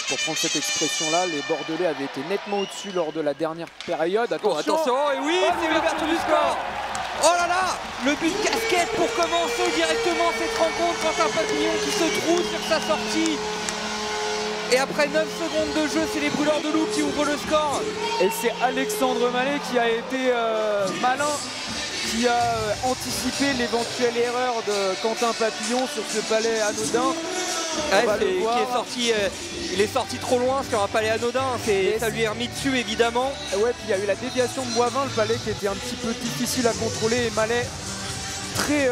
pour prendre cette expression-là, les Bordelais avaient été nettement au-dessus lors de la dernière période. Attention, et oui, c'est l'ouverture du score. Oh là là, le but casquette pour commencer directement cette rencontre. Quentin Papillon qui se trouve sur sa sortie. Et après 9 secondes de jeu, c'est les Brûleurs de Loups qui ouvrent le score. Et c'est Alexandre Mallet qui a été malin, qui a anticipé l'éventuelle erreur de Quentin Papillon sur ce palais anodin. Il est sorti trop loin sur un palais anodin, ça lui est remis dessus évidemment. Ouais, puis il y a eu la déviation de Boivin, le palais qui était un petit peu difficile à contrôler, et Mallet très...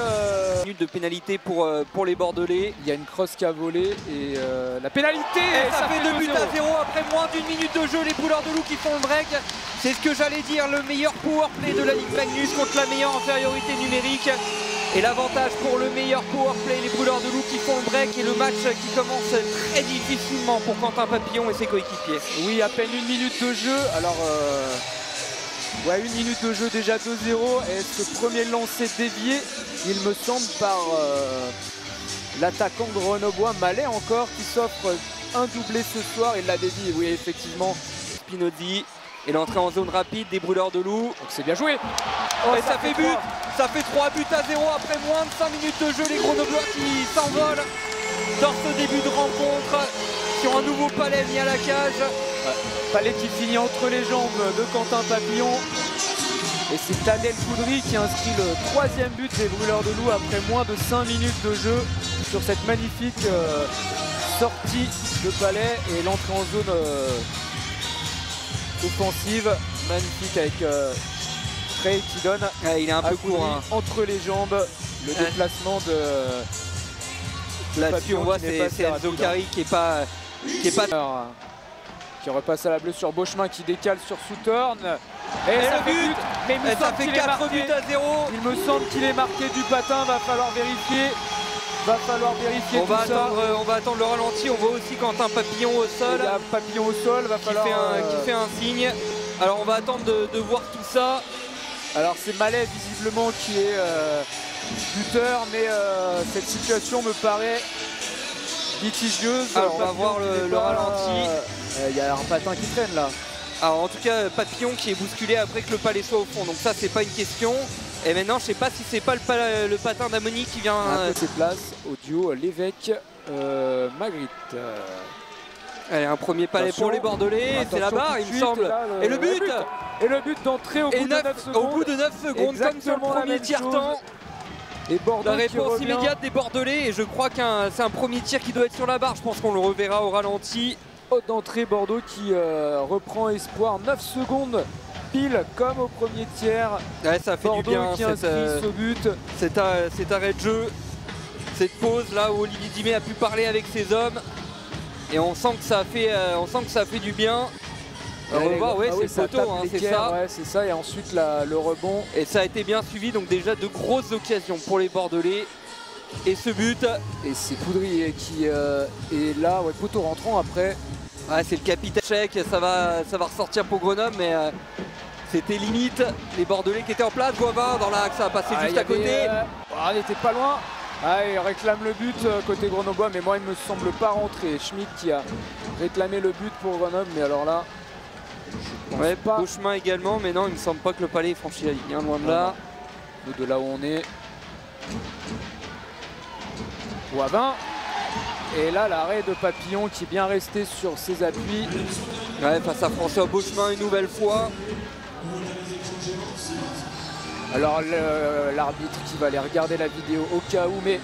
Minute de pénalité pour les Bordelais. Il y a une crosse qui a volé et la pénalité. Et ça fait 2 buts à 0 après moins d'une minute de jeu. Les Brûleurs de Loups qui font le break. C'est ce que j'allais dire, le meilleur powerplay de la Ligue Magnus contre la meilleure infériorité numérique. Et l'avantage pour le meilleur powerplay, les Brûleurs de Loups qui font le break et le match qui commence très difficilement pour Quentin Papillon et ses coéquipiers. Oui, à peine une minute de jeu. Alors, ouais, une minute de jeu déjà 2-0. Et ce premier lancer dévié, il me semble, par l'attaquant grenoblois Mallet encore, qui s'offre un doublé ce soir. Il l'a dévié, oui, effectivement. Spinozzi et l'entrée en zone rapide des Brûleurs de Loups. Donc c'est bien joué. Oh, et ça fait but. Ça fait 3 buts à 0 après moins de 5 minutes de jeu. Les Grenoblois qui s'envolent dans ce début de rencontre sur un nouveau palais mis à la cage. Ouais. Palais qui finit entre les jambes de Quentin Papillon. Et c'est Tadel Koudry qui inscrit le 3e but des Brûleurs de Loups après moins de 5 minutes de jeu sur cette magnifique sortie de palais et l'entrée en zone offensive. Magnifique avec Trey qui donne. Il est un peu court. Hein. Entre les jambes, le déplacement de là-dessus on voit c'est Enzo Cari qui est pas qui repasse à la bleue sur Beauchemin qui décale sur Southorn. Et ça fait but. Mais ça fait 4 buts à 0. Il me semble qu'il est marqué du patin, va falloir vérifier. On va attendre le ralenti. On voit aussi Quentin Papillon au sol. Il y a Papillon au sol, va falloir qui fait un signe. Alors on va attendre de voir tout ça. Alors c'est Mallet visiblement qui est buteur, mais cette situation me paraît litigieuse. Alors on va voir le ralenti. Il y a un patin qui traîne là. Alors en tout cas Papillon qui est bousculé après que le palais soit au fond, donc ça c'est pas une question. Et maintenant je sais pas si c'est pas le patin d'Amoni qui vient... Un peu ses places, au duo Lévesque Magritte. Allez, un premier palais pour les Bordelais, c'est la barre il me semble. Là, et le but. Et le but d'entrée au bout de 9 secondes. Au bout de 9 secondes, comme sur le premier tiers-temps. La réponse immédiate des Bordelais, et je crois que c'est un premier tir qui doit être sur la barre. Je pense qu'on le reverra au ralenti. Haute d'entrée Bordeaux qui reprend espoir. 9 secondes pile comme au premier tiers. Ouais, ça fait Bordeaux du bien qui inscrit ce but. Cet arrêt de jeu, cette pause là où Olivier Dimé a pu parler avec ses hommes. Et on sent que ça a fait du bien. On va voir, ouais, c'est le poteau, c'est ça. Ouais, c'est ça, et ensuite le rebond. Et ça a été bien suivi, donc déjà de grosses occasions pour les Bordelais. Et ce but. Et c'est Koudry qui est là, ouais, poteau rentrant après. Ouais, c'est le capitaine tchèque, ça va ressortir pour Grenoble, mais c'était limite. Les Bordelais qui étaient en place, Boivin dans l'axe, ça a passé juste à côté. Il n'était pas loin. Il réclame le but côté Grenoblois, mais moi il me semble pas rentrer. Schmitt qui a réclamé le but pour Grenoble, mais alors là, je pense pas. Beauchemin également, mais non, il me semble pas que le palais ait franchi la ligne, loin de là. De là où on est. Boivin. Et là, l'arrêt de Papillon qui est bien resté sur ses appuis. Ouais, face à François Beauchemin une nouvelle fois. Alors l'arbitre qui va aller regarder la vidéo au cas où, mais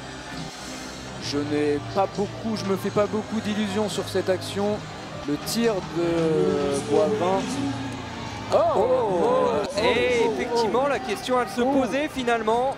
je me fais pas beaucoup d'illusions sur cette action. Le tir de Boivin. Et effectivement la question elle se posait finalement.